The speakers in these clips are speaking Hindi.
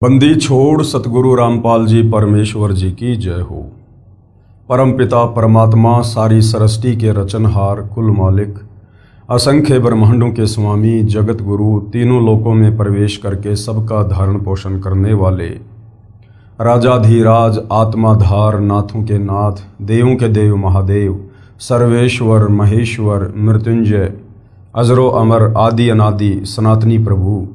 बंदी छोड़ सतगुरु रामपाल जी परमेश्वर जी की जय हो। परम पिता परमात्मा सारी सृष्टि के रचनहार कुल मालिक असंख्य ब्रह्मांडों के स्वामी जगत गुरु तीनों लोकों में प्रवेश करके सबका धारण पोषण करने वाले राजाधीराज आत्माधार नाथों के नाथ देवों के देव महादेव सर्वेश्वर महेश्वर मृत्युंजय अजरो अमर आदि अनादि सनातनी प्रभु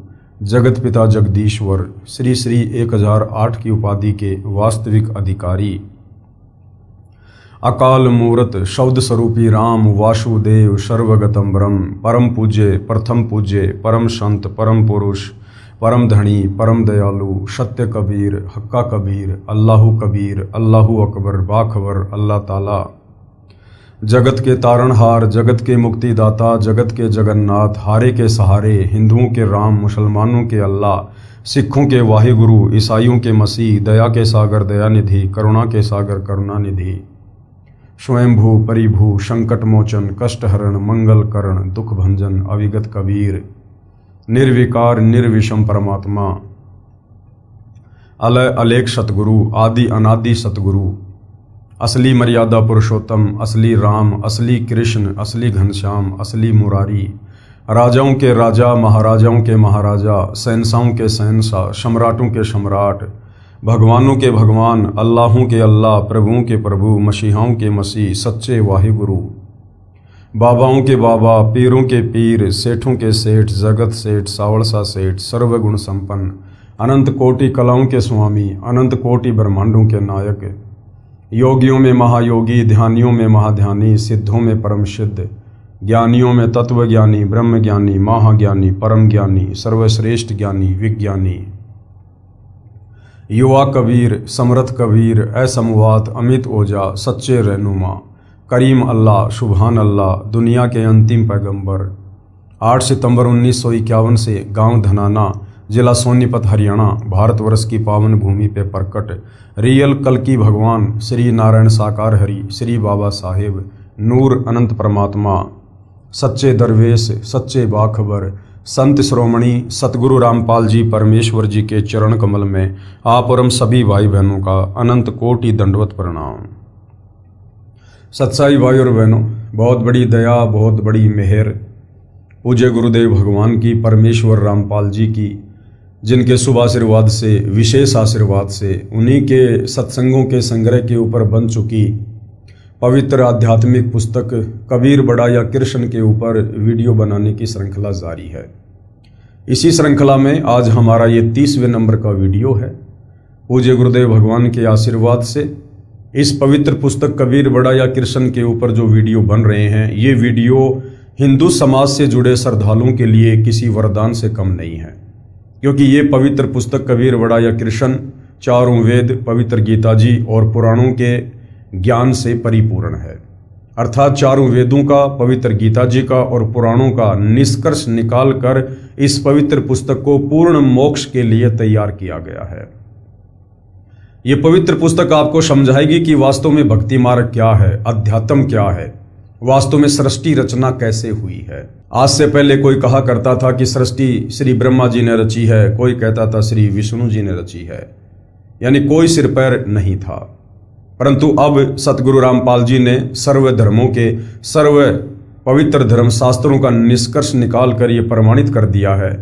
जगत पिता जगदीश्वर श्री श्री 1008 की उपाधि के वास्तविक अधिकारी अकाल मूरत शब्द स्वरूपी राम वासुदेव सर्वगतम ब्रह्म परम पूज्य प्रथम पूज्य परम संत परम पुरुष परम धनी परम दयालु सत्य कबीर हक्का कबीर अल्लाहू अकबर बाखबर अल्लाह ताला जगत के तारणहार जगत के मुक्तिदाता जगत के जगन्नाथ हारे के सहारे हिंदुओं के राम मुसलमानों के अल्लाह सिखों के वाहिगुरु ईसाइयों के मसीह दया के सागर दयानिधि करुणा के सागर करुणानिधि स्वयंभू परिभू संकट मोचन कष्टहरण मंगल करण दुख भंजन अविगत कबीर निर्विकार निर्विषम परमात्मा अलय अलेख सतगुरु आदि अनादि सतगुरु असली मर्यादा पुरुषोत्तम असली राम असली कृष्ण असली घनश्याम असली मुरारी राजाओं के राजा महाराजाओं के महाराजा शहंशाहों के शहंशाह सम्राटों के सम्राट भगवानों के भगवान अल्लाहों के अल्लाह प्रभुओं के प्रभु मसीहाओं के मसीह सच्चे वाहिगुरु बाबाओं के बाबा पीरों के पीर सेठों के सेठ जगत सेठ सावड़सा सेठ सर्वगुण संपन्न अनंत कोटि कलाओं के स्वामी अनंत कोटि ब्रह्मांडों के नायक योगियों में महायोगी ध्यानियों में महाध्यानी सिद्धों में परम सिद्ध ज्ञानियों में तत्वज्ञानी ब्रह्म ज्ञानी महाज्ञानी परम ज्ञानी सर्वश्रेष्ठ ज्ञानी विज्ञानी युवा कबीर समर्थ कबीर असमवात अमित ओजा सच्चे रहनुमा करीम अल्लाह सुबहान अल्लाह दुनिया के अंतिम पैगंबर 8 सितंबर 1951 से गांव धनाना जिला सोनीपत हरियाणा भारतवर्ष की पावन भूमि पे प्रकट रियल कल्कि भगवान श्री नारायण साकार हरि श्री बाबा साहेब नूर अनंत परमात्मा सच्चे दरवेश सच्चे बाखबर संत श्रोमणी सतगुरु रामपाल जी परमेश्वर जी के चरण कमल में आप और हम सभी भाई बहनों का अनंत कोटि दंडवत प्रणाम। सत्साई भाई और बहनों, बहुत बड़ी दया बहुत बड़ी मेहर पूज्य गुरुदेव भगवान की परमेश्वर रामपाल जी की जिनके शुभ आशीर्वाद से विशेष आशीर्वाद से उन्हीं के सत्संगों के संग्रह के ऊपर बन चुकी पवित्र आध्यात्मिक पुस्तक कबीर बड़ा या कृष्ण के ऊपर वीडियो बनाने की श्रृंखला जारी है। इसी श्रृंखला में आज हमारा ये 30वें नंबर का वीडियो है। पूज्य गुरुदेव भगवान के आशीर्वाद से इस पवित्र पुस्तक कबीर बड़ा या कृष्ण के ऊपर जो वीडियो बन रहे हैं, ये वीडियो हिंदू समाज से जुड़े श्रद्धालुओं के लिए किसी वरदान से कम नहीं है, क्योंकि ये पवित्र पुस्तक कबीर बड़ा या कृष्ण चारों वेद पवित्र गीता जी और पुराणों के ज्ञान से परिपूर्ण है। अर्थात चारों वेदों का पवित्र गीता जी का और पुराणों का निष्कर्ष निकाल कर इस पवित्र पुस्तक को पूर्ण मोक्ष के लिए तैयार किया गया है। ये पवित्र पुस्तक आपको समझाएगी कि वास्तव में भक्ति मार्ग क्या है, अध्यात्म क्या है, वास्तव में सृष्टि रचना कैसे हुई है। आज से पहले कोई कहा करता था कि सृष्टि श्री ब्रह्मा जी ने रची है, कोई कहता था श्री विष्णु जी ने रची है, यानी कोई सिर पैर नहीं था। परंतु अब सतगुरु रामपाल जी ने सर्व धर्मों के सर्व पवित्र धर्म शास्त्रों का निष्कर्ष निकाल कर यह प्रमाणित कर दिया है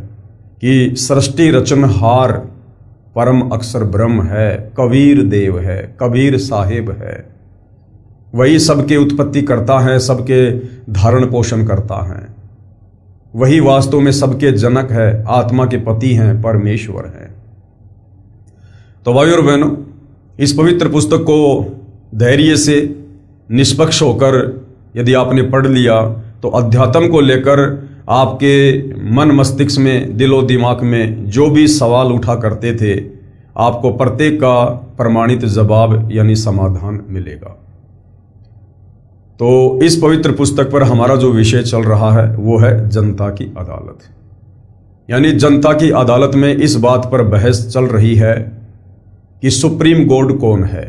कि सृष्टि रचनहार परम अक्षर ब्रह्म है, कबीर देव है, कबीर साहेब है। वही सबके उत्पत्ति करता है, सबके धारण पोषण करता है। वही वास्तव में सबके जनक है, आत्मा के पति हैं, परमेश्वर हैं। तो भाइयों और बहनों, इस पवित्र पुस्तक को धैर्य से निष्पक्ष होकर यदि आपने पढ़ लिया तो अध्यात्म को लेकर आपके मन मस्तिष्क में दिलो दिमाग में जो भी सवाल उठा करते थे, आपको प्रत्येक का प्रमाणित जवाब यानी समाधान मिलेगा। तो इस पवित्र पुस्तक पर हमारा जो विषय चल रहा है वो है जनता की अदालत। यानी जनता की अदालत में इस बात पर बहस चल रही है कि सुप्रीम गॉड कौन है,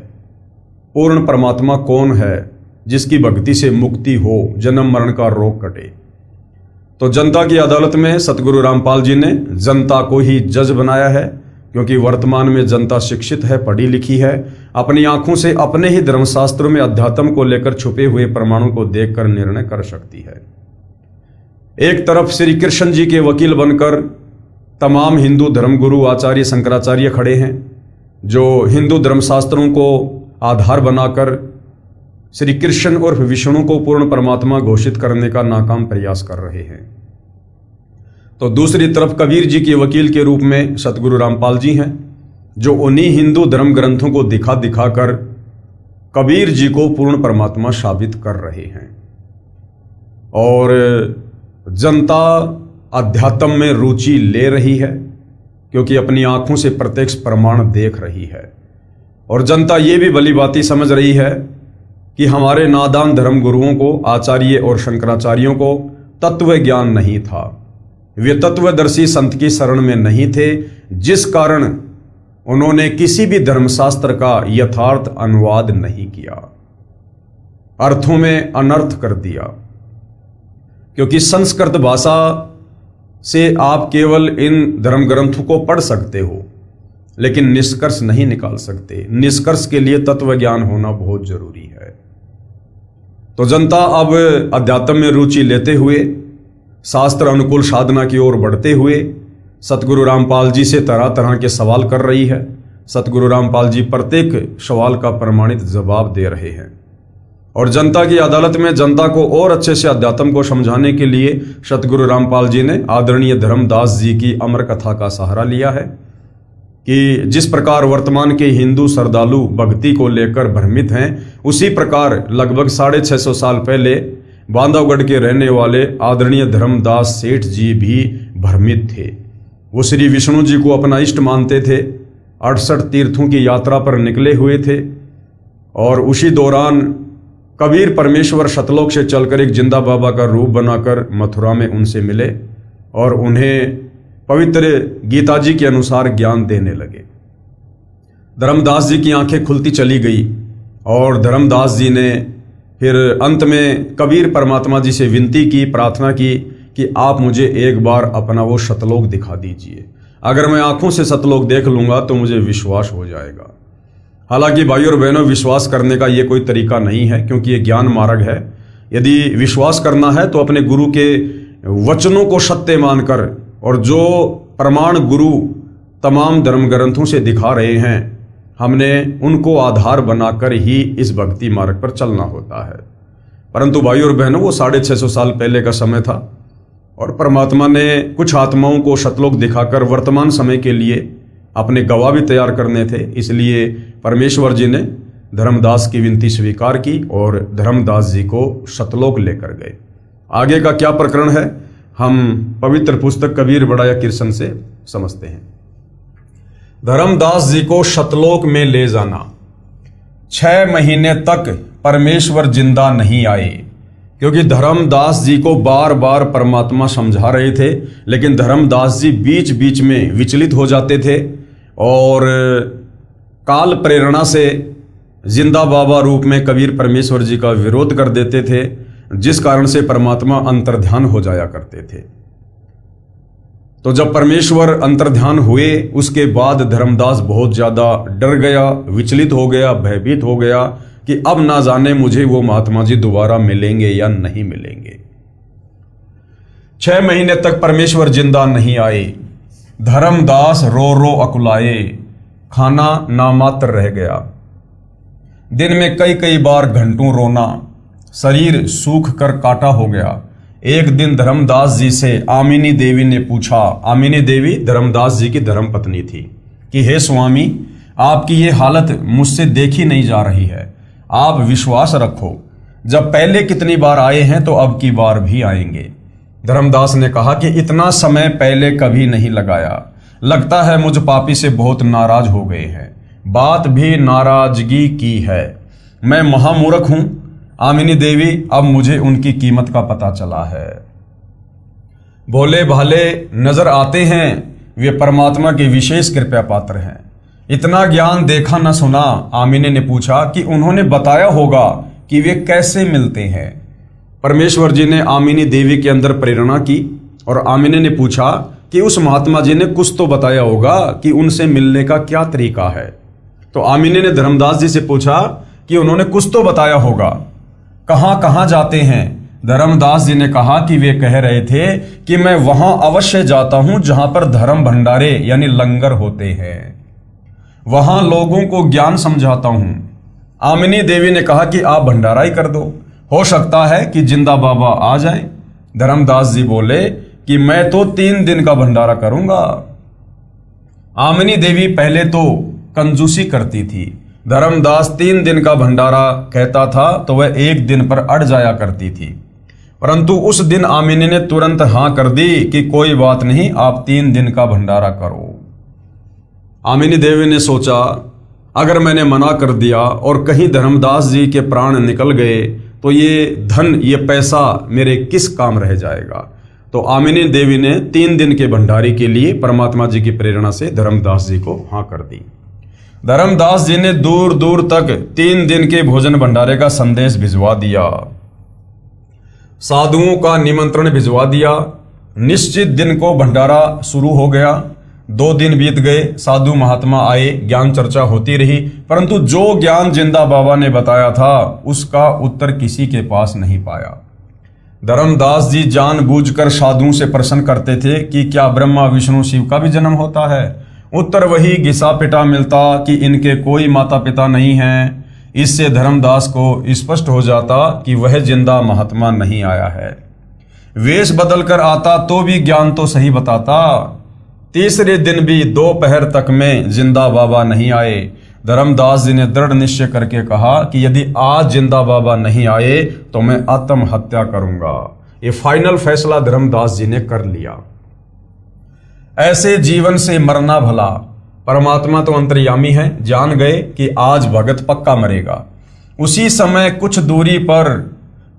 पूर्ण परमात्मा कौन है जिसकी भक्ति से मुक्ति हो, जन्म मरण का रोग कटे। तो जनता की अदालत में सतगुरु रामपाल जी ने जनता को ही जज बनाया है, क्योंकि वर्तमान में जनता शिक्षित है, पढ़ी लिखी है, अपनी आंखों से अपने ही धर्मशास्त्रों में अध्यात्म को लेकर छुपे हुए प्रमाणों को देखकर निर्णय कर सकती है। एक तरफ श्री कृष्ण जी के वकील बनकर तमाम हिंदू धर्मगुरु आचार्य शंकराचार्य खड़े हैं, जो हिंदू धर्मशास्त्रों को आधार बनाकर श्री कृष्ण उर्फ विष्णु को पूर्ण परमात्मा घोषित करने का नाकाम प्रयास कर रहे हैं। तो दूसरी तरफ कबीर जी के वकील के रूप में सतगुरु रामपाल जी हैं, जो उन्हीं हिंदू धर्म ग्रंथों को दिखा दिखाकर कबीर जी को पूर्ण परमात्मा साबित कर रहे हैं। और जनता अध्यात्म में रुचि ले रही है, क्योंकि अपनी आंखों से प्रत्यक्ष प्रमाण देख रही है। और जनता ये भी भली भांति समझ रही है कि हमारे नादान धर्म गुरुओं को, आचार्य और शंकराचार्यों को तत्व ज्ञान नहीं था, वे तत्वदर्शी संत की शरण में नहीं थे, जिस कारण उन्होंने किसी भी धर्मशास्त्र का यथार्थ अनुवाद नहीं किया, अर्थों में अनर्थ कर दिया। क्योंकि संस्कृत भाषा से आप केवल इन धर्म ग्रंथों को पढ़ सकते हो, लेकिन निष्कर्ष नहीं निकाल सकते। निष्कर्ष के लिए तत्व ज्ञान होना बहुत जरूरी है। तो जनता अब अध्यात्म में रुचि लेते हुए, शास्त्र अनुकूल साधना की ओर बढ़ते हुए सतगुरु रामपाल जी से तरह तरह के सवाल कर रही है। सतगुरु रामपाल जी प्रत्येक सवाल का प्रमाणित जवाब दे रहे हैं। और जनता की अदालत में जनता को और अच्छे से अध्यात्म को समझाने के लिए सतगुरु रामपाल जी ने आदरणीय धर्मदास जी की अमर कथा का सहारा लिया है कि जिस प्रकार वर्तमान के हिंदू श्रद्धालु भक्ति को लेकर भ्रमित हैं, उसी प्रकार लगभग 650 साल पहले बांधवगढ़ के रहने वाले आदरणीय धर्मदास सेठ जी भी भ्रमित थे। वो श्री विष्णु जी को अपना इष्ट मानते थे, 68 तीर्थों की यात्रा पर निकले हुए थे। और उसी दौरान कबीर परमेश्वर सतलोक से चलकर एक जिंदा बाबा का रूप बनाकर मथुरा में उनसे मिले और उन्हें पवित्र गीता जी के अनुसार ज्ञान देने लगे। धर्मदास जी की आंखें खुलती चली गई और धर्मदास जी ने फिर अंत में कबीर परमात्मा जी से विनती की, प्रार्थना की कि आप मुझे एक बार अपना वो सतलोक दिखा दीजिए। अगर मैं आंखों से सतलोक देख लूंगा तो मुझे विश्वास हो जाएगा। हालांकि भाई और बहनों, विश्वास करने का ये कोई तरीका नहीं है, क्योंकि ये ज्ञान मार्ग है। यदि विश्वास करना है तो अपने गुरु के वचनों को सत्य मानकर, और जो प्रमाण गुरु तमाम धर्म ग्रंथों से दिखा रहे हैं, हमने उनको आधार बनाकर ही इस भक्ति मार्ग पर चलना होता है। परंतु भाई और बहनों, वो 650 साल पहले का समय था और परमात्मा ने कुछ आत्माओं को सतलोक दिखाकर वर्तमान समय के लिए अपने गवाह भी तैयार करने थे। इसलिए परमेश्वर जी ने धर्मदास की विनती स्वीकार की और धर्मदास जी को सतलोक लेकर गए। आगे का क्या प्रकरण है, हम पवित्र पुस्तक कबीर बड़ाया कृष्ण से समझते हैं। धर्मदास जी को सतलोक में ले जाना। 6 महीने तक परमेश्वर जिंदा नहीं आए, क्योंकि धर्मदास जी को बार बार परमात्मा समझा रहे थे, लेकिन धर्मदास जी बीच बीच में विचलित हो जाते थे और काल प्रेरणा से जिंदा बाबा रूप में कबीर परमेश्वर जी का विरोध कर देते थे, जिस कारण से परमात्मा अंतर्ध्यान हो जाया करते थे। तो जब परमेश्वर अंतर्ध्यान हुए, उसके बाद धर्मदास बहुत ज्यादा डर गया, विचलित हो गया, भयभीत हो गया कि अब ना जाने मुझे वो महात्मा जी दोबारा मिलेंगे या नहीं मिलेंगे। 6 महीने तक परमेश्वर जिंदा नहीं आए। धर्मदास रो रो अकुलाए, खाना नामात्र रह गया। दिन में कई कई बार घंटों रोना, शरीर सूख कर काटा हो गया। एक दिन धर्मदास जी से आमिनी देवी ने पूछा, आमिनी देवी धर्मदास जी की धर्मपत्नी थी, कि हे स्वामी, आपकी ये हालत मुझसे देखी नहीं जा रही है, आप विश्वास रखो, जब पहले कितनी बार आए हैं तो अब की बार भी आएंगे। धर्मदास ने कहा कि इतना समय पहले कभी नहीं लगाया, लगता है मुझ पापी से बहुत नाराज हो गए हैं, बात भी नाराजगी की है, मैं महामूर्ख हूं आमिनी देवी, अब मुझे उनकी कीमत का पता चला है। भोले भाले नजर आते हैं, वे परमात्मा के विशेष कृपा पात्र हैं। इतना ज्ञान देखा न सुना। आमिनी ने पूछा कि उन्होंने बताया होगा कि वे कैसे मिलते हैं। परमेश्वर जी ने आमिनी देवी के अंदर प्रेरणा की और आमिनी ने पूछा कि उस महात्मा जी ने कुछ तो बताया होगा कि उनसे मिलने का क्या तरीका है। तो आमिनी ने धर्मदास जी से पूछा कि उन्होंने कुछ तो बताया होगा, कहाँ कहाँ जाते हैं। धर्मदास जी ने कहा कि वे कह रहे थे कि मैं वहां अवश्य जाता हूं जहां पर धर्म भंडारे यानी लंगर होते हैं, वहां लोगों को ज्ञान समझाता हूं। आमिनी देवी ने कहा कि आप भंडारा ही कर दो, हो सकता है कि जिंदा बाबा आ जाएं। धर्मदास जी बोले कि मैं तो 3 दिन का भंडारा करूंगा। आमिनी देवी पहले तो कंजूसी करती थी। धर्मदास 3 दिन का भंडारा कहता था तो वह 1 दिन पर अड़ जाया करती थी, परंतु उस दिन आमिनी ने तुरंत हां कर दी कि कोई बात नहीं, आप 3 दिन का भंडारा करो। आमिनी देवी ने सोचा अगर मैंने मना कर दिया और कहीं धर्मदास जी के प्राण निकल गए तो ये धन, ये पैसा मेरे किस काम रह जाएगा। तो आमिनी देवी ने 3 दिन के भंडारे के लिए परमात्मा जी की प्रेरणा से धर्मदास जी को हाँ कर दी। धर्मदास जी ने दूर दूर तक 3 दिन के भोजन भंडारे का संदेश भिजवा दिया, साधुओं का निमंत्रण भिजवा दिया। निश्चित दिन को भंडारा शुरू हो गया। 2 दिन बीत गए, साधु महात्मा आए, ज्ञान चर्चा होती रही, परंतु जो ज्ञान जिंदा बाबा ने बताया था उसका उत्तर किसी के पास नहीं पाया। धर्मदास जी जानबूझकर साधुओं से प्रश्न करते थे कि क्या ब्रह्मा विष्णु शिव का भी जन्म होता है। उत्तर वही घिसा पिटा मिलता कि इनके कोई माता पिता नहीं हैं। इससे धर्मदास को स्पष्ट हो जाता कि वह जिंदा महात्मा नहीं आया है। वेश बदलकर आता तो भी ज्ञान तो सही बताता। तीसरे दिन भी दोपहर तक में जिंदा बाबा नहीं आए। धर्मदास जी ने दृढ़ निश्चय करके कहा कि यदि आज जिंदा बाबा नहीं आए तो मैं आत्महत्या करूंगा। ये फाइनल फैसला धर्मदास जी ने कर लिया। ऐसे जीवन से मरना भला। परमात्मा तो अंतर्यामी है, जान गए कि आज भगत पक्का मरेगा। उसी समय कुछ दूरी पर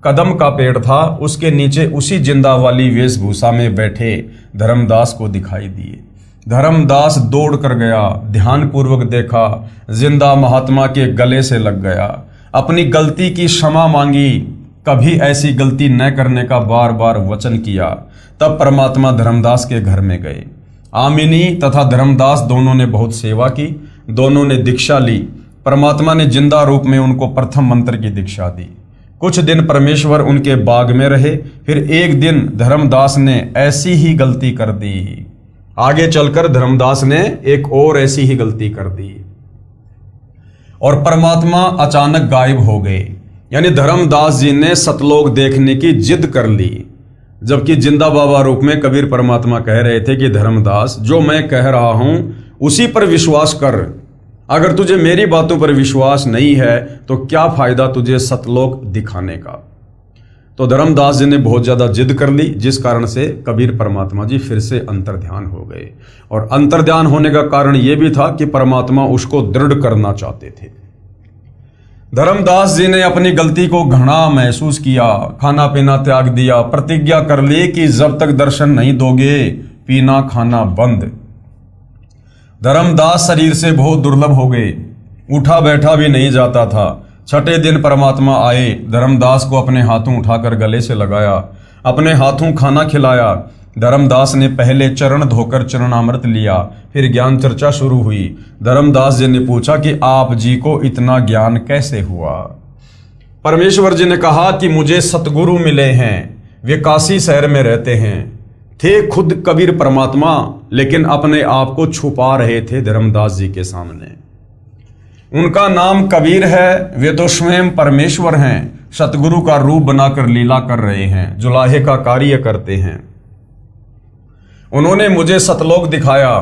कदम का पेड़ था, उसके नीचे उसी जिंदा वाली वेशभूषा में बैठे धर्मदास को दिखाई दिए। धर्मदास दौड़ कर गया, ध्यानपूर्वक देखा, जिंदा महात्मा के गले से लग गया, अपनी गलती की क्षमा मांगी, कभी ऐसी गलती न करने का बार बार वचन किया। तब परमात्मा धर्मदास के घर में गए। आमिनी तथा धर्मदास दोनों ने बहुत सेवा की, दोनों ने दीक्षा ली। परमात्मा ने जिंदा रूप में उनको प्रथम मंत्र की दीक्षा दी। कुछ दिन परमेश्वर उनके बाग में रहे। फिर एक दिन धर्मदास ने ऐसी ही गलती कर दी। आगे चलकर धर्मदास ने एक और ऐसी ही गलती कर दी और परमात्मा अचानक गायब हो गए। यानी धर्मदास जी ने सतलोक देखने की जिद कर ली, जबकि जिंदा बाबा रूप में कबीर परमात्मा कह रहे थे कि धर्मदास, जो मैं कह रहा हूं उसी पर विश्वास कर। अगर तुझे मेरी बातों पर विश्वास नहीं है तो क्या फायदा तुझे सतलोक दिखाने का। तो धर्मदास जी ने बहुत ज्यादा जिद कर ली, जिस कारण से कबीर परमात्मा जी फिर से अंतर्ध्यान हो गए। और अंतर्ध्यान होने का कारण यह भी था कि परमात्मा उसको दृढ़ करना चाहते थे। धर्मदास जी ने अपनी गलती को घृणा महसूस किया, खाना पीना त्याग दिया, प्रतिज्ञा कर ली कि जब तक दर्शन नहीं दोगे पीना खाना बंद। धर्मदास शरीर से बहुत दुर्लभ हो गए, उठा बैठा भी नहीं जाता था। छठे दिन परमात्मा आए, धर्मदास को अपने हाथों उठाकर गले से लगाया, अपने हाथों खाना खिलाया। धर्मदास ने पहले चरण धोकर चरणामृत लिया, फिर ज्ञान चर्चा शुरू हुई। धर्मदास जी ने पूछा कि आप जी को इतना ज्ञान कैसे हुआ। परमेश्वर जी ने कहा कि मुझे सतगुरु मिले हैं, वे काशी शहर में रहते हैं। थे खुद कबीर परमात्मा, लेकिन अपने आप को छुपा रहे थे धर्मदास जी के सामने। उनका नाम कबीर है, वे तो स्वयं परमेश्वर हैं, सतगुरु का रूप बनाकर लीला कर रहे हैं, जुलाहे का कार्य करते हैं। उन्होंने मुझे सतलोक दिखाया,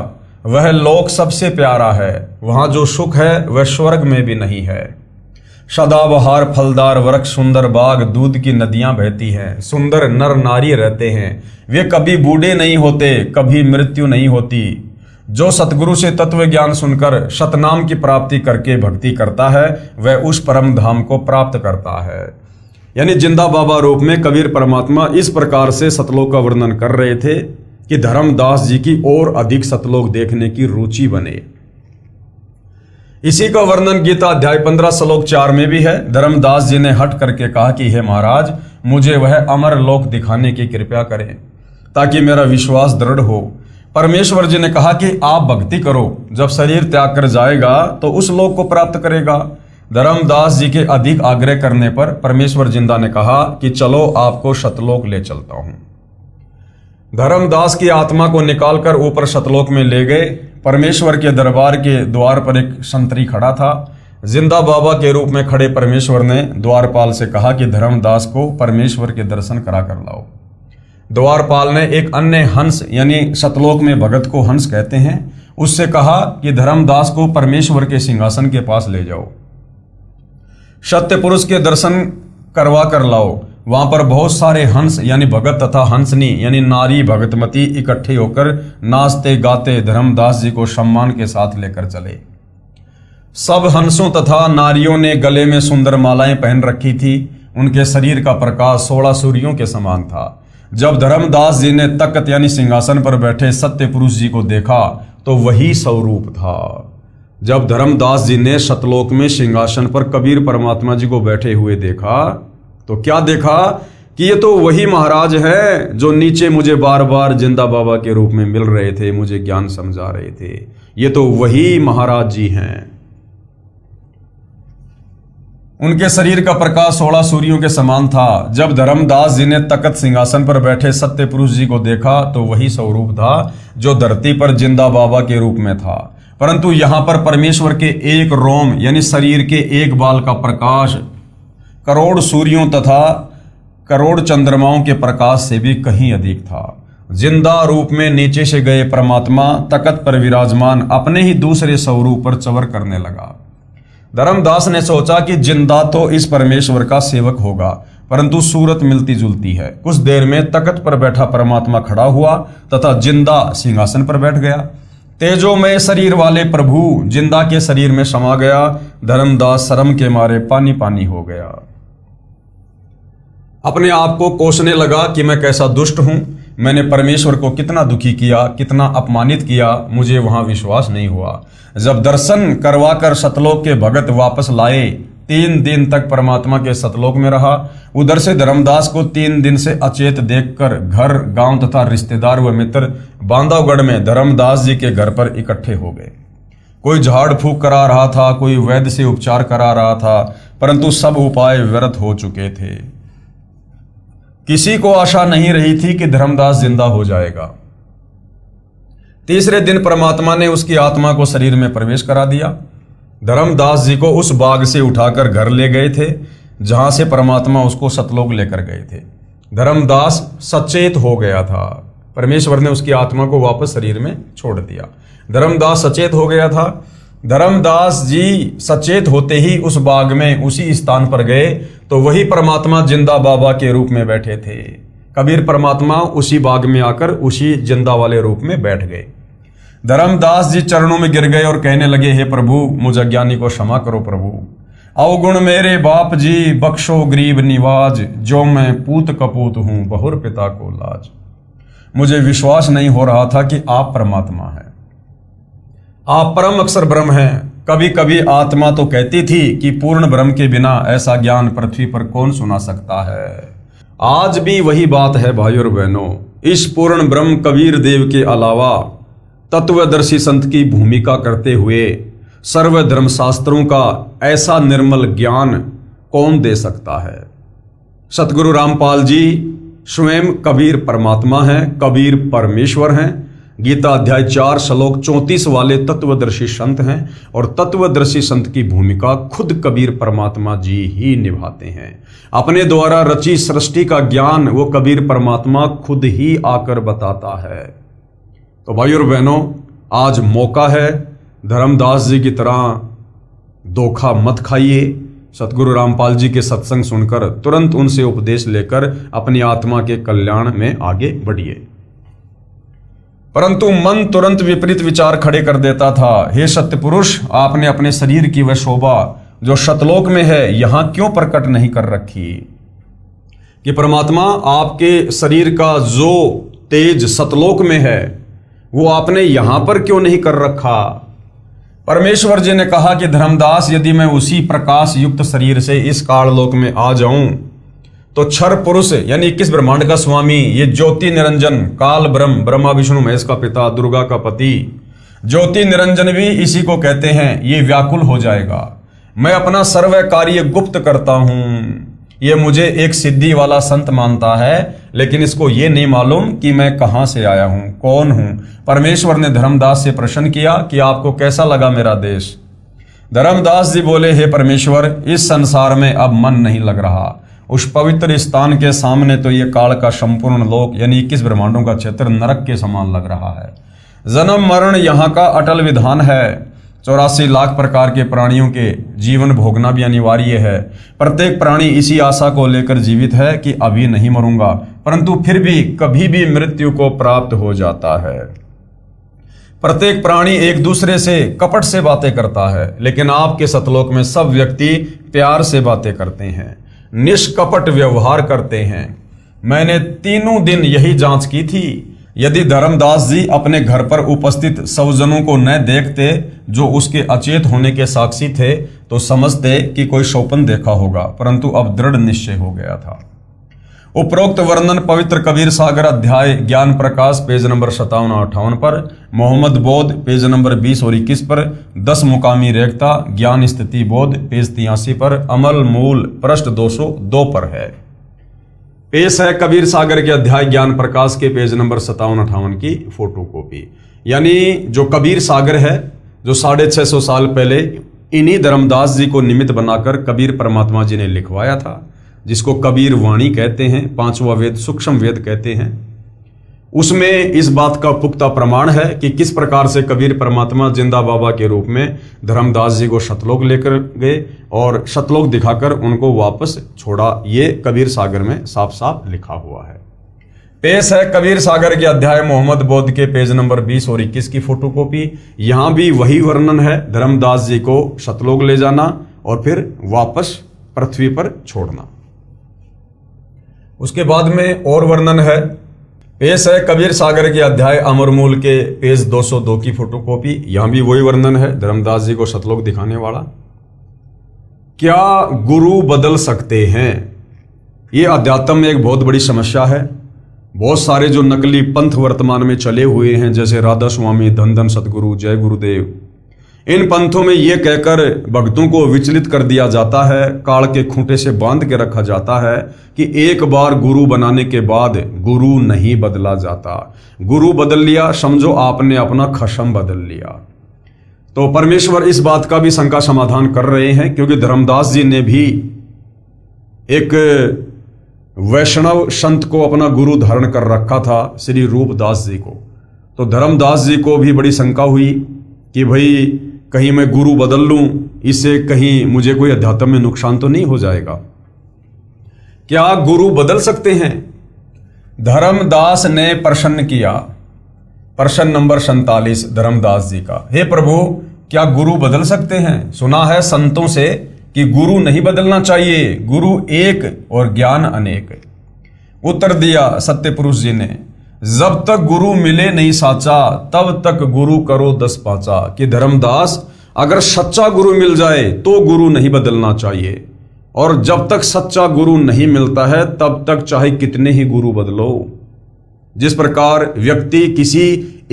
वह लोक सबसे प्यारा है, वहां जो सुख है वह स्वर्ग में भी नहीं है। सदाबहार फलदार वृक्ष, सुंदर बाग, दूध की नदियां बहती हैं, सुंदर नर नारी रहते हैं, वे कभी बूढ़े नहीं होते, कभी मृत्यु नहीं होती। जो सतगुरु से तत्व ज्ञान सुनकर सतनाम की प्राप्ति करके भक्ति करता है वह उस परम धाम को प्राप्त करता है। यानी जिंदा बाबा रूप में कबीर परमात्मा इस प्रकार से सतलोक का वर्णन कर रहे थे कि धर्मदास जी की और अधिक सतलोक देखने की रुचि बने। इसी का वर्णन गीता अध्याय 15 श्लोक 4 में भी है। धर्मदास जी ने हट करके कहा कि हे महाराज, मुझे वह अमर लोक दिखाने की कृपा करें ताकि मेरा विश्वास दृढ़ हो। परमेश्वर जी ने कहा कि आप भक्ति करो, जब शरीर त्याग कर जाएगा तो उस लोक को प्राप्त करेगा। धर्मदास जी के अधिक आग्रह करने पर परमेश्वर जिंदा ने कहा कि चलो आपको शतलोक ले चलता हूं। धर्मदास की आत्मा को निकालकर ऊपर शतलोक में ले गए। परमेश्वर के दरबार के द्वार पर एक संतरी खड़ा था। जिंदा बाबा के रूप में खड़े परमेश्वर ने द्वारपाल से कहा कि धर्मदास को परमेश्वर के दर्शन करा कर लाओ। द्वारपाल ने एक अन्य हंस, यानी शतलोक में भगत को हंस कहते हैं, उससे कहा कि धर्मदास को परमेश्वर के सिंहासन के पास ले जाओ, सत्य पुरुष के दर्शन करवा कर लाओ। वहां पर बहुत सारे हंस यानी भगत तथा हंसनी यानी नारी भगतमती इकट्ठे होकर नाचते गाते धर्मदास जी को सम्मान के साथ लेकर चले। सब हंसों तथा नारियों ने गले में सुंदर मालाएं पहन रखी थी। उनके शरीर का प्रकाश 16 सूर्यों के समान था। जब धर्मदास जी ने तख्त यानी सिंहासन पर बैठे सत्य पुरुष जी को देखा तो वही स्वरूप था। जब धर्मदास जी ने शतलोक में सिंहासन पर कबीर परमात्मा जी को बैठे हुए देखा तो क्या देखा कि ये तो वही महाराज है जो नीचे मुझे बार बार जिंदा बाबा के रूप में मिल रहे थे, मुझे ज्ञान समझा रहे थे। ये तो वही महाराज जी हैं। उनके शरीर का प्रकाश 16 सूर्यों के समान था। जब धर्मदास जी ने तख्त सिंहासन पर बैठे सत्य पुरुष जी को देखा तो वही स्वरूप था जो धरती पर जिंदा बाबा के रूप में था। परंतु यहां पर परमेश्वर के एक रोम यानी शरीर के एक बाल का प्रकाश करोड़ सूर्यों तथा करोड़ चंद्रमाओं के प्रकाश से भी कहीं अधिक था। जिंदा रूप में नीचे से गए परमात्मा तख्त पर विराजमान अपने ही दूसरे स्वरूप पर चवर करने लगा। धर्मदास ने सोचा कि जिंदा तो इस परमेश्वर का सेवक होगा, परंतु सूरत मिलती जुलती है। कुछ देर में तख्त पर बैठा परमात्मा खड़ा हुआ तथा जिंदा सिंहासन पर बैठ गया। तेजोमय शरीर वाले प्रभु जिंदा के शरीर में समा गया। धर्मदास शर्म के मारे पानी पानी हो गया। अपने आप को कोसने लगा कि मैं कैसा दुष्ट हूं, मैंने परमेश्वर को कितना दुखी किया, कितना अपमानित किया, मुझे वहां विश्वास नहीं हुआ। जब दर्शन करवाकर सतलोक के भगत वापस लाए, 3 दिन तक परमात्मा के सतलोक में रहा। उधर से धर्मदास को 3 दिन से अचेत देखकर घर गांव तथा रिश्तेदार व मित्र बांधवगढ़ में धर्मदास जी के घर पर इकट्ठे हो गए। कोई झाड़ फूक करा रहा था, कोई वैद्य से उपचार करा रहा था, परंतु सब उपाय व्यर्थ हो चुके थे। किसी को आशा नहीं रही थी कि धर्मदास जिंदा हो जाएगा। तीसरे दिन परमात्मा ने उसकी आत्मा को शरीर में प्रवेश करा दिया। धर्मदास जी को उस बाग से उठाकर घर ले गए थे जहां से परमात्मा उसको सतलोक लेकर गए थे। धर्मदास सचेत हो गया था। परमेश्वर ने उसकी आत्मा को वापस शरीर में छोड़ दिया। धर्मदास सचेत हो गया था। धर्मदास जी सचेत होते ही उस बाग में उसी स्थान पर गए तो वही परमात्मा जिंदा बाबा के रूप में बैठे थे। कबीर परमात्मा उसी बाग में आकर उसी जिंदा वाले रूप में बैठ गए। धर्मदास जी चरणों में गिर गए और कहने लगे, हे प्रभु, मुझ अज्ञानी को क्षमा करो प्रभु। अवगुण मेरे बाप जी, बख्शो गरीब निवाज, जो मैं पूत कपूत हूं, बहुर पिता को लाज। मुझे विश्वास नहीं हो रहा था कि आप परमात्मा हैं, आप परम अक्षर ब्रह्म हैं। कभी कभी आत्मा तो कहती थी कि पूर्ण ब्रह्म के बिना ऐसा ज्ञान पृथ्वी पर कौन सुना सकता है। आज भी वही बात है भाई और बहनों। इस पूर्ण ब्रह्म कबीर देव के अलावा तत्वदर्शी संत की भूमिका करते हुए सर्व धर्मशास्त्रों का ऐसा निर्मल ज्ञान कौन दे सकता है। सतगुरु रामपाल जी स्वयं कबीर परमात्मा हैं, कबीर परमेश्वर हैं। गीता अध्याय 4 श्लोक 34 वाले तत्वदर्शी संत हैं और तत्वदर्शी संत की भूमिका खुद कबीर परमात्मा जी ही निभाते हैं। अपने द्वारा रची सृष्टि का ज्ञान वो कबीर परमात्मा खुद ही आकर बताता है। तो भाई और बहनों, आज मौका है, धर्मदास जी की तरह धोखा मत खाइए। सतगुरु रामपाल जी के सत्संग सुनकर तुरंत उनसे उपदेश लेकर अपनी आत्मा के कल्याण में आगे बढ़िए। परंतु मन तुरंत विपरीत विचार खड़े कर देता था। हे सत्य पुरुष, आपने अपने शरीर की वह शोभा जो शतलोक में है यहां क्यों प्रकट नहीं कर रखी? कि परमात्मा आपके शरीर का जो तेज सतलोक में है वो आपने यहां पर क्यों नहीं कर रखा? परमेश्वर जी ने कहा कि धर्मदास, यदि मैं उसी प्रकाश युक्त शरीर से इस काललोक में आ जाऊं तो क्षर पुरुष यानी 21 ब्रह्मांड का स्वामी, ये ज्योति निरंजन काल ब्रह्म, ब्रह्मा विष्णु महेश का पिता, दुर्गा का पति, ज्योति निरंजन भी इसी को कहते हैं। ये व्याकुल हो जाएगा। मैं अपना सर्व कार्य गुप्त करता हूं। ये मुझे एक सिद्धि वाला संत मानता है, लेकिन इसको ये नहीं मालूम कि मैं कहां से आया हूं, कौन हूं। परमेश्वर ने धर्मदास से प्रश्न किया कि आपको कैसा लगा मेरा देश। धर्मदास जी बोले, हे परमेश्वर, इस संसार में अब मन नहीं लग रहा। उस पवित्र स्थान के सामने तो ये काल का संपूर्ण लोक यानी 21 ब्रह्मांडों का क्षेत्र नरक के समान लग रहा है। जन्म मरण यहाँ का अटल विधान है। 84 लाख प्रकार के प्राणियों के जीवन भोगना भी अनिवार्य है। प्रत्येक प्राणी इसी आशा को लेकर जीवित है कि अभी नहीं मरूंगा, परंतु फिर भी कभी भी मृत्यु को प्राप्त हो जाता है। प्रत्येक प्राणी एक दूसरे से कपट से बातें करता है, लेकिन आपके सतलोक में सब व्यक्ति प्यार से बातें करते हैं, निष्कपट व्यवहार करते हैं। मैंने तीनों दिन यही जांच की थी। यदि धर्मदास जी अपने घर पर उपस्थित सौजनों को न देखते जो उसके अचेत होने के साक्षी थे, तो समझते कि कोई स्वप्न देखा होगा, परंतु अब दृढ़ निश्चय हो गया था। उपरोक्त वर्णन पवित्र कबीर सागर अध्याय ज्ञान प्रकाश पेज नंबर 57-58 पर, मोहम्मद बोध पेज नंबर 20 और 21 पर, 10 मुकामी रेखता ज्ञान स्थिति बोध पेज 83 पर, अमल मूल पृष्ठ 202 पर है। पेश है कबीर सागर के अध्याय ज्ञान प्रकाश के पेज नंबर 57-58 की फोटो कॉपी। यानी जो कबीर सागर है, जो 650 साल पहले इन्हीं धर्मदास जी को निमित्त बनाकर कबीर परमात्मा जी ने लिखवाया था, जिसको कबीर वाणी कहते हैं, 5वां वेद सूक्ष्म वेद कहते हैं। उसमें इस बात का पुख्ता प्रमाण है कि किस प्रकार से कबीर परमात्मा जिंदा बाबा के रूप में धर्मदास जी को सतलोक लेकर गए और सतलोक दिखाकर उनको वापस छोड़ा। ये कबीर सागर में साफ साफ लिखा हुआ है। पेश है कबीर सागर के अध्याय मोहम्मद बोध के पेज नंबर 20 और 21 की फोटोकॉपी। यहां भी वही वर्णन है, धर्मदास जी को सतलोक ले जाना और फिर वापस पृथ्वी पर छोड़ना। उसके बाद में और वर्णन है। पेश है कबीर सागर के अध्याय अमरमूल के पेज 202 की फोटोकॉपी। यहां भी वही वर्णन है, धर्मदास जी को सतलोक दिखाने वाला। क्या गुरु बदल सकते हैं? ये अध्यात्म में एक बहुत बड़ी समस्या है। बहुत सारे जो नकली पंथ वर्तमान में चले हुए हैं, जैसे राधा स्वामी, धन धन सतगुरु, जय गुरुदेव, इन पंथों में यह कहकर भक्तों को विचलित कर दिया जाता है, काल के खूंटे से बांध के रखा जाता है कि एक बार गुरु बनाने के बाद गुरु नहीं बदला जाता। गुरु बदल लिया, समझो आपने अपना खशम बदल लिया। तो परमेश्वर इस बात का भी शंका समाधान कर रहे हैं, क्योंकि धर्मदास जी ने भी एक वैष्णव संत को अपना गुरु धारण कर रखा था, श्री रूपदास जी को। तो धर्मदास जी को भी बड़ी शंका हुई कि भाई कहीं मैं गुरु बदल लूं, इससे कहीं मुझे कोई अध्यात्म में नुकसान तो नहीं हो जाएगा। क्या गुरु बदल सकते हैं? धर्मदास ने प्रश्न किया, प्रश्न नंबर 47 धर्मदास जी का। हे प्रभु, क्या गुरु बदल सकते हैं? सुना है संतों से कि गुरु नहीं बदलना चाहिए, गुरु एक और ज्ञान अनेक। उत्तर दिया सत्य पुरुष जी ने, जब तक गुरु मिले नहीं साचा, तब तक गुरु करो 10 पाचा। कि धर्मदास, अगर सच्चा गुरु मिल जाए तो गुरु नहीं बदलना चाहिए, और जब तक सच्चा गुरु नहीं मिलता है तब तक चाहे कितने ही गुरु बदलो। जिस प्रकार व्यक्ति किसी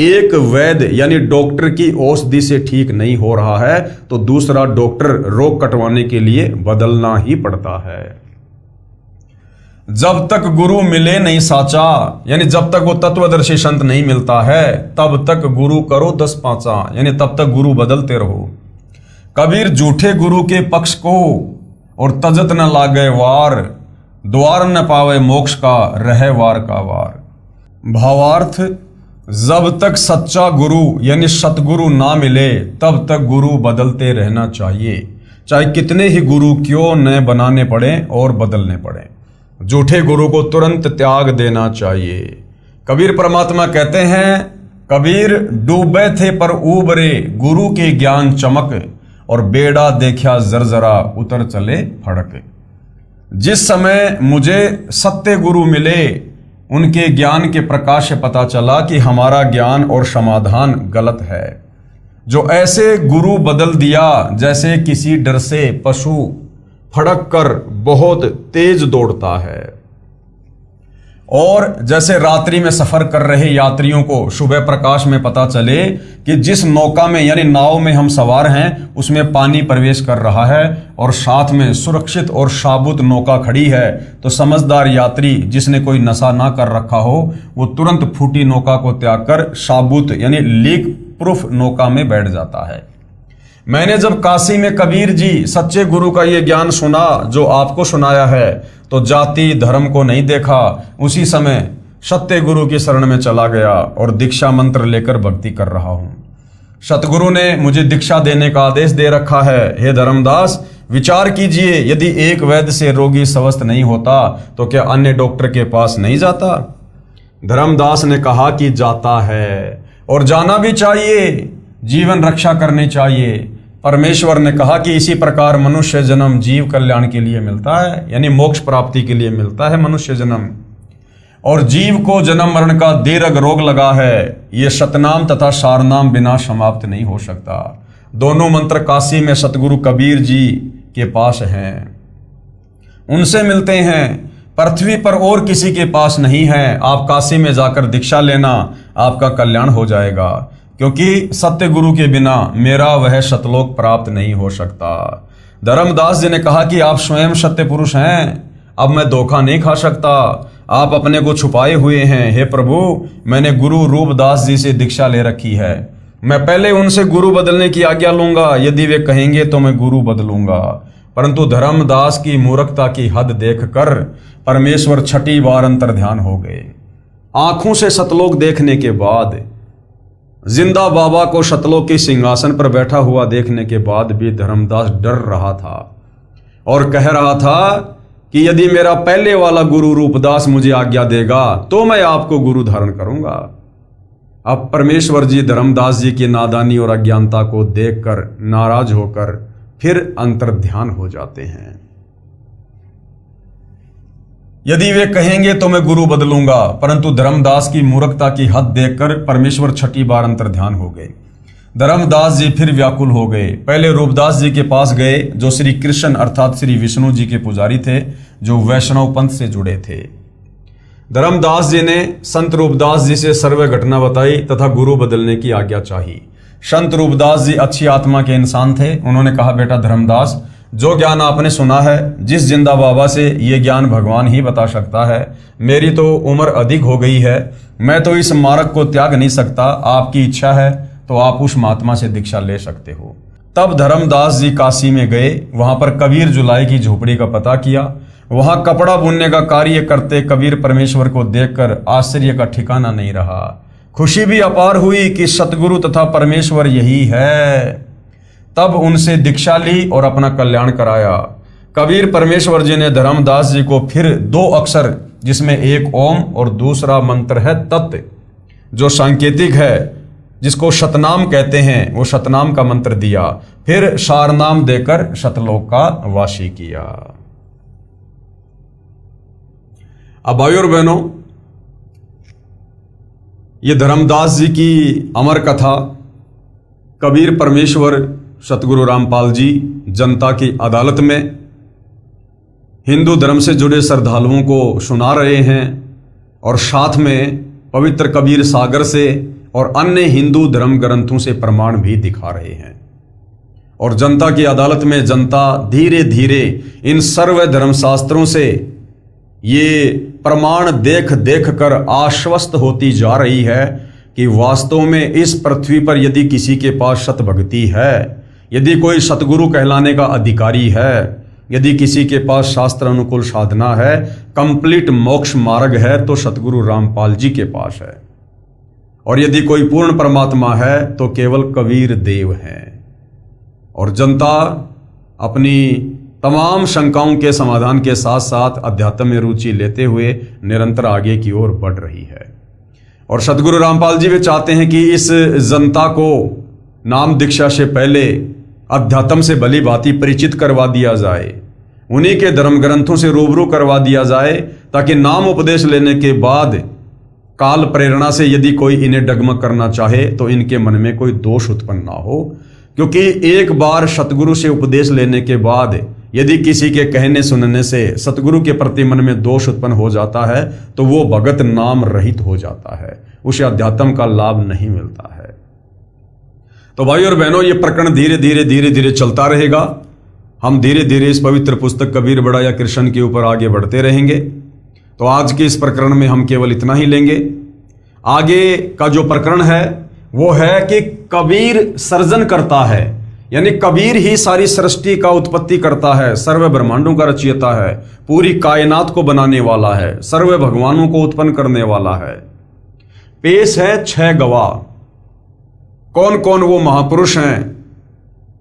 एक वैद्य यानी डॉक्टर की औषधि से ठीक नहीं हो रहा है, तो दूसरा डॉक्टर रोग कटवाने के लिए बदलना ही पड़ता है। जब तक गुरु मिले नहीं साचा, यानी जब तक वो तत्वदर्शी संत नहीं मिलता है, तब तक गुरु करो 10 पाचा, यानी तब तक गुरु बदलते रहो। कबीर झूठे गुरु के पक्ष को और तजत न लागे वार, द्वार न पावे मोक्ष का, रहे वार का वार। भावार्थ, जब तक सच्चा गुरु यानी सतगुरु ना मिले तब तक गुरु बदलते रहना चाहिए, चाहे कितने ही गुरु क्यों न बनाने पड़े और बदलने पड़े। झूठे गुरु को तुरंत त्याग देना चाहिए। कबीर परमात्मा कहते हैं, कबीर डूबे थे पर उबरे, गुरु के ज्ञान चमक, और बेड़ा देखा जरजरा, उतर चले फड़क। जिस समय मुझे सत्य गुरु मिले, उनके ज्ञान के प्रकाश से पता चला कि हमारा ज्ञान और समाधान गलत है। जो ऐसे गुरु बदल दिया जैसे किसी डर से पशु फड़क कर बहुत तेज दौड़ता है। और जैसे रात्रि में सफर कर रहे यात्रियों को सुबह प्रकाश में पता चले कि जिस नौका में यानी नाव में हम सवार हैं उसमें पानी प्रवेश कर रहा है और साथ में सुरक्षित और साबुत नौका खड़ी है, तो समझदार यात्री जिसने कोई नशा ना कर रखा हो वो तुरंत फूटी नौका को त्याग कर साबुत यानी लीक प्रूफ नौका में बैठ जाता है। मैंने जब काशी में कबीर जी सच्चे गुरु का ये ज्ञान सुना जो आपको सुनाया है, तो जाति धर्म को नहीं देखा, उसी समय सत्य गुरु की शरण में चला गया और दीक्षा मंत्र लेकर भक्ति कर रहा हूं। सतगुरु ने मुझे दीक्षा देने का आदेश दे रखा है। हे धर्मदास, विचार कीजिए, यदि एक वैद्य से रोगी स्वस्थ नहीं होता तो क्या अन्य डॉक्टर के पास नहीं जाता? धर्मदास ने कहा कि जाता है और जाना भी चाहिए, जीवन रक्षा करनी चाहिए। परमेश्वर ने कहा कि इसी प्रकार मनुष्य जन्म जीव कल्याण के लिए मिलता है, यानी मोक्ष प्राप्ति के लिए मिलता है मनुष्य जन्म। और जीव को जन्म मरण का दीर्घ रोग लगा है, ये सतनाम तथा सारनाम बिना समाप्त नहीं हो सकता। दोनों मंत्र काशी में सतगुरु कबीर जी के पास हैं, उनसे मिलते हैं, पृथ्वी पर और किसी के पास नहीं है। आप काशी में जाकर दीक्षा लेना, आपका कल्याण हो जाएगा, क्योंकि सत्य गुरु के बिना मेरा वह सतलोक प्राप्त नहीं हो सकता। धर्मदास जी ने कहा कि आप स्वयं सत्य पुरुष हैं, अब मैं धोखा नहीं खा सकता, आप अपने को छुपाए हुए हैं। हे प्रभु, मैंने गुरु रूपदास जी से दीक्षा ले रखी है, मैं पहले उनसे गुरु बदलने की आज्ञा लूंगा, यदि वे कहेंगे तो मैं गुरु बदलूंगा। परंतु धर्मदास की मूर्खता की हद देखकर परमेश्वर छठी बार अंतर्ध्यान हो गए। आंखों से सतलोक देखने के बाद, जिंदा बाबा को सतलोक के सिंहासन पर बैठा हुआ देखने के बाद भी धर्मदास डर रहा था और कह रहा था कि यदि मेरा पहले वाला गुरु रूपदास मुझे आज्ञा देगा तो मैं आपको गुरु धारण करूंगा। अब परमेश्वर जी धर्मदास जी की नादानी और अज्ञानता को देखकर नाराज होकर फिर अंतर्ध्यान हो जाते हैं। यदि वे कहेंगे तो मैं गुरु बदलूंगा, परंतु धर्मदास की मूर्खता की हद देखकर परमेश्वर छठी बार अंतर्ध्यान हो गए। धर्मदास जी फिर व्याकुल हो गए। पहले रूपदास जी के पास गए जो श्री कृष्ण अर्थात श्री विष्णु जी के पुजारी थे, जो वैष्णव पंथ से जुड़े थे। धर्मदास जी ने संत रूपदास जी से सर्व घटना बताई तथा गुरु बदलने की आज्ञा चाही। संत रूपदास जी अच्छी आत्मा के इंसान थे। उन्होंने कहा, बेटा धर्मदास, जो ज्ञान आपने सुना है, जिस जिंदा बाबा से ये ज्ञान भगवान ही बता सकता है। मेरी तो उम्र अधिक हो गई है, मैं तो इस मार्ग को त्याग नहीं सकता। आपकी इच्छा है तो आप उस महात्मा से दीक्षा ले सकते हो। तब धर्मदास जी काशी में गए, वहां पर कबीर जुलाई की झोपड़ी का पता किया। वहां कपड़ा बुनने का कार्य करते कबीर परमेश्वर को देखकर आश्चर्य का ठिकाना नहीं रहा। खुशी भी अपार हुई कि सतगुरु तथा परमेश्वर यही है। तब उनसे दीक्षा ली और अपना कल्याण कराया। कबीर परमेश्वर जी ने धर्मदास जी को फिर 2 अक्षर, जिसमें एक ओम और दूसरा मंत्र है तत्, जो सांकेतिक है, जिसको सतनाम कहते हैं, वो सतनाम का मंत्र दिया। फिर सारनाम देकर सतलोक का वासी किया। अब भाइयों और बहनों, ये धर्मदास जी की अमर कथा कबीर परमेश्वर सतगुरु रामपाल जी जनता की अदालत में हिंदू धर्म से जुड़े श्रद्धालुओं को सुना रहे हैं और साथ में पवित्र कबीर सागर से और अन्य हिंदू धर्म ग्रंथों से प्रमाण भी दिखा रहे हैं। और जनता की अदालत में जनता धीरे धीरे इन सर्व धर्मशास्त्रों से ये प्रमाण देख देख कर आश्वस्त होती जा रही है कि वास्तव में इस पृथ्वी पर यदि किसी के पास सतभक्ति है, यदि कोई सतगुरु कहलाने का अधिकारी है, यदि किसी के पास शास्त्र अनुकूल साधना है, कंप्लीट मोक्ष मार्ग है, तो सतगुरु रामपाल जी के पास है। और यदि कोई पूर्ण परमात्मा है तो केवल कबीर देव हैं। और जनता अपनी तमाम शंकाओं के समाधान के साथ साथ अध्यात्म में रुचि लेते हुए निरंतर आगे की ओर बढ़ रही है। और सतगुरु रामपाल जी भी चाहते हैं कि इस जनता को नाम दीक्षा से पहले अध्यात्म से भली भांति परिचित करवा दिया जाए, उन्हीं के धर्म ग्रंथों से रूबरू करवा दिया जाए, ताकि नाम उपदेश लेने के बाद काल प्रेरणा से यदि कोई इन्हें डगमग करना चाहे तो इनके मन में कोई दोष उत्पन्न ना हो। क्योंकि एक बार सतगुरु से उपदेश लेने के बाद यदि किसी के कहने सुनने से सतगुरु के प्रति मन में दोष उत्पन्न हो जाता है तो वो भगत नाम रहित हो जाता है, उसे अध्यात्म का लाभ नहीं मिलता है। तो भाई और बहनों, ये प्रकरण धीरे धीरे चलता रहेगा। हम धीरे धीरे इस पवित्र पुस्तक कबीर बड़ा या कृष्ण के ऊपर आगे बढ़ते रहेंगे। तो आज के इस प्रकरण में हम केवल इतना ही लेंगे। आगे का जो प्रकरण है वो है कि कबीर सर्जन करता है, यानी कबीर ही सारी सृष्टि का उत्पत्ति करता है, सर्व ब्रह्मांडों का रचयिता है, पूरी कायनात को बनाने वाला है, सर्व भगवानों को उत्पन्न करने वाला है। पेश है 6 गवाह। कौन कौन वो महापुरुष हैं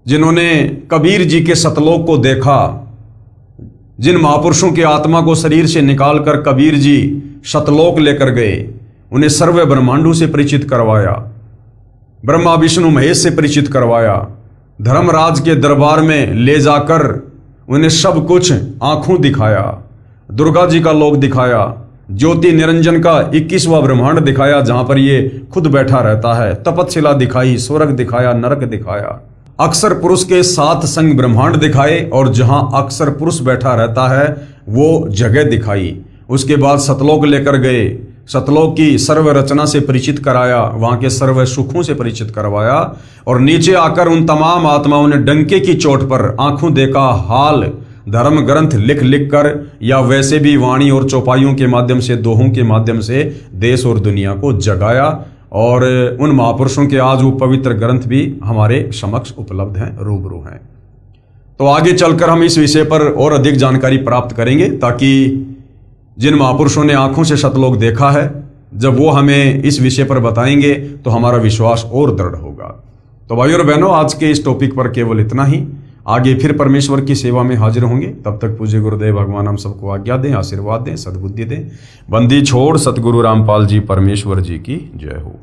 जिन्होंने कबीर जी के सतलोक को देखा, जिन महापुरुषों की आत्मा को शरीर से निकालकर कबीर जी सतलोक लेकर गए, उन्हें सर्व ब्रह्मांडों से परिचित करवाया, ब्रह्मा विष्णु महेश से परिचित करवाया, धर्मराज के दरबार में ले जाकर उन्हें सब कुछ आंखों दिखाया, दुर्गा जी का लोक दिखाया, ज्योति निरंजन का 21वां ब्रह्मांड दिखाया जहां पर ये खुद बैठा रहता है, तपतशिला दिखाई, स्वर्ग दिखाया, नरक दिखाया, अक्षर पुरुष के 7 संग ब्रह्मांड दिखाए और जहां अक्षर पुरुष बैठा रहता है वो जगह दिखाई। उसके बाद सतलोक लेकर गए, सतलोक की सर्व रचना से परिचित कराया, वहां के सर्व सुखों से परिचित करवाया और नीचे आकर उन तमाम आत्माओं ने डंके की चोट पर आंखों देखा हाल धर्म ग्रंथ लिख लिख कर या वैसे भी वाणी और चौपाइयों के माध्यम से, दोहों के माध्यम से देश और दुनिया को जगाया। और उन महापुरुषों के आज वो पवित्र ग्रंथ भी हमारे समक्ष उपलब्ध हैं, रूबरू हैं। तो आगे चलकर हम इस विषय पर और अधिक जानकारी प्राप्त करेंगे, ताकि जिन महापुरुषों ने आंखों से सतलोक देखा है, जब वो हमें इस विषय पर बताएंगे तो हमारा विश्वास और दृढ़ होगा। तो भाई और बहनों, आज के इस टॉपिक पर केवल इतना ही। आगे फिर परमेश्वर की सेवा में हाजिर होंगे। तब तक पूज्य गुरुदेव भगवान हम सबको आज्ञा दें, आशीर्वाद दें, सद्बुद्धि दें। बंदी छोड़ सतगुरु रामपाल जी परमेश्वर जी की जय हो।